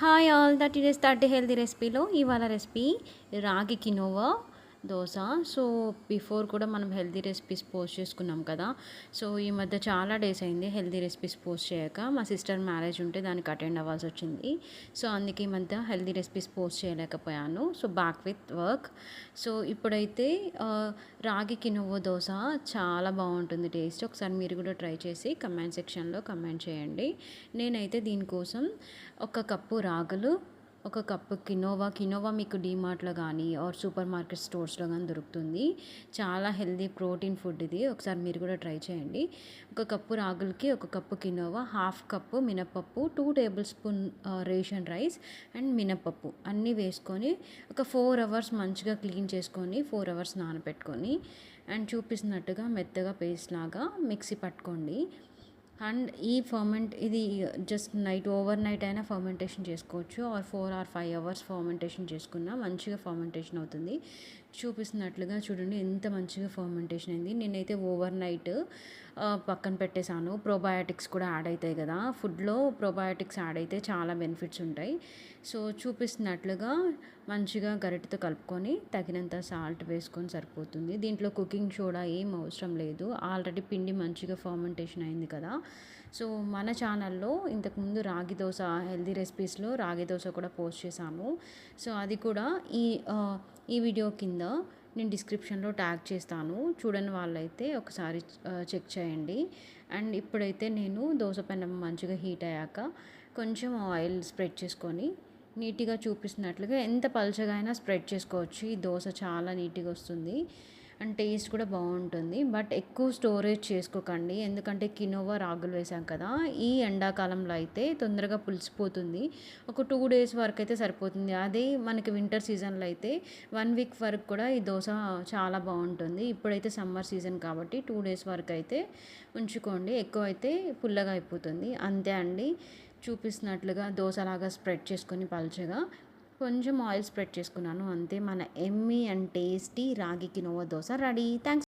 Hi all that is thirty healthy రెసిపీలో ఇవాళ recipe రాగి కినోవా దోశ. సో బిఫోర్ కూడా మనం హెల్తీ రెసిపీస్ పోస్ట్ చేసుకున్నాం కదా. సో ఈ మధ్య చాలా డేస్ అయింది హెల్తీ రెసిపీస్ పోస్ట్ చేయక. మా సిస్టర్ మ్యారేజ్ ఉంటే దానికి అటెండ్ అవ్వాల్సి వచ్చింది. సో అందుకే ఈ మధ్య హెల్తీ రెసిపీస్ పోస్ట్ చేయలేకపోయాను. So back with work. So ఇప్పుడైతే రాగి కినోవా దోశ చాలా బాగుంటుంది టేస్ట్. ఒకసారి మీరు కూడా ట్రై చేసి కమెంట్ సెక్షన్లో కమెంట్ చేయండి. నేనైతే దీనికోసం ఒక కప్పు రాగులు, ఒక కప్పు కినోవా మీకు డీమార్ట్లో కానీ ఆర్ సూపర్ మార్కెట్ స్టోర్స్లో కానీ దొరుకుతుంది. చాలా హెల్దీ ప్రోటీన్ ఫుడ్ ఇది. ఒకసారి మీరు కూడా ట్రై చేయండి. ఒక కప్పు రాగులకి ఒక కప్పు కినోవా, హాఫ్ కప్పు మినపప్పు, 2 table spoon ration rice and మినపప్పు అన్నీ వేసుకొని ఒక 4 అవర్స్ మంచిగా క్లీన్ చేసుకొని 4 అవర్స్ నానబెట్టుకొని అండ్ చూపిస్తున్నట్టుగా మెత్తగా పేస్ట్ లాగా మిక్సీ పట్టుకోండి. అండ్ ఇది జస్ట్ ఓవర్ నైట్ అయినా ఫర్మెంటేషన్ చేసుకోవచ్చు ఆర్ 4 ఆర్ 5 అవర్స్ ఫర్మెంటేషన్ చేసుకున్నా మంచిగా ఫర్మెంటేషన్ అవుతుంది. చూపిస్తున్నట్లుగా చూడండి ఎంత మంచిగా ఫర్మెంటేషన్ అయింది. నేనైతే ఓవర్ నైట్ పక్కన పెట్టేశాను. ప్రోబయాటిక్స్ కూడా యాడ్ అవుతాయి కదా, ఫుడ్లో ప్రోబయాటిక్స్ యాడ్ అయితే చాలా బెనిఫిట్స్ ఉంటాయి. సో చూపిస్తున్నట్లుగా మంచిగా గరిటెతో కలుపుకొని తగినంత సాల్ట్ వేసుకొని సరిపోతుంది. దీంట్లో కుకింగ్ సోడా ఏం అవసరం లేదు, ఆల్రెడీ పిండి మంచిగా ఫర్మెంటేషన్ అయింది కదా. సో మన ఛానల్లో ఇంతకుముందు రాగి దోశ హెల్దీ రెసిపీస్లో రాగి దోశ కూడా పోస్ట్ చేశాను. సో అది కూడా ఈ వీడియో కింద నేను డిస్క్రిప్షన్లో ట్యాగ్ చేస్తాను. చూడని వాళ్ళైతే ఒకసారి చెక్ చేయండి. అండ్ ఇప్పుడైతే నేను దోశ పెనం మంచిగా హీట్ అయ్యాక కొంచెం ఆయిల్ స్ప్రెడ్ చేసుకొని నీట్గా చూపిస్తున్నట్లుగా ఎంత పలుచగా అయినా స్ప్రెడ్ చేసుకోవచ్చు. ఈ దోశ చాలా నీట్గా వస్తుంది అండ్ టేస్ట్ కూడా బాగుంటుంది. బట్ ఎక్కువ స్టోరేజ్ చేసుకోకండి, ఎందుకంటే కినోవా రాగులు వేసాం కదా. ఈ ఎండాకాలంలో అయితే తొందరగా పులిసిపోతుంది. ఒక 2 డేస్ వరకు అయితే సరిపోతుంది. అదే మనకి వింటర్ సీజన్లో అయితే 1 వీక్ వరకు కూడా ఈ దోశ చాలా బాగుంటుంది. ఇప్పుడైతే సమ్మర్ సీజన్ కాబట్టి 2 డేస్ వరకు అయితే ఉంచుకోండి, ఎక్కువ అయితే పుల్లగా అయిపోతుంది. అంతే అండి, చూపిస్తున్నట్లుగా దోశలాగా స్ప్రెడ్ చేసుకొని పలుచగా కొంచెం ఆయిల్ స్ప్రెడ్ చేసుకున్నాను. అంతే, మన ఎమ్మీ అండ్ టేస్టీ రాగి కినోవా దోశ రెడీ. థ్యాంక్స్.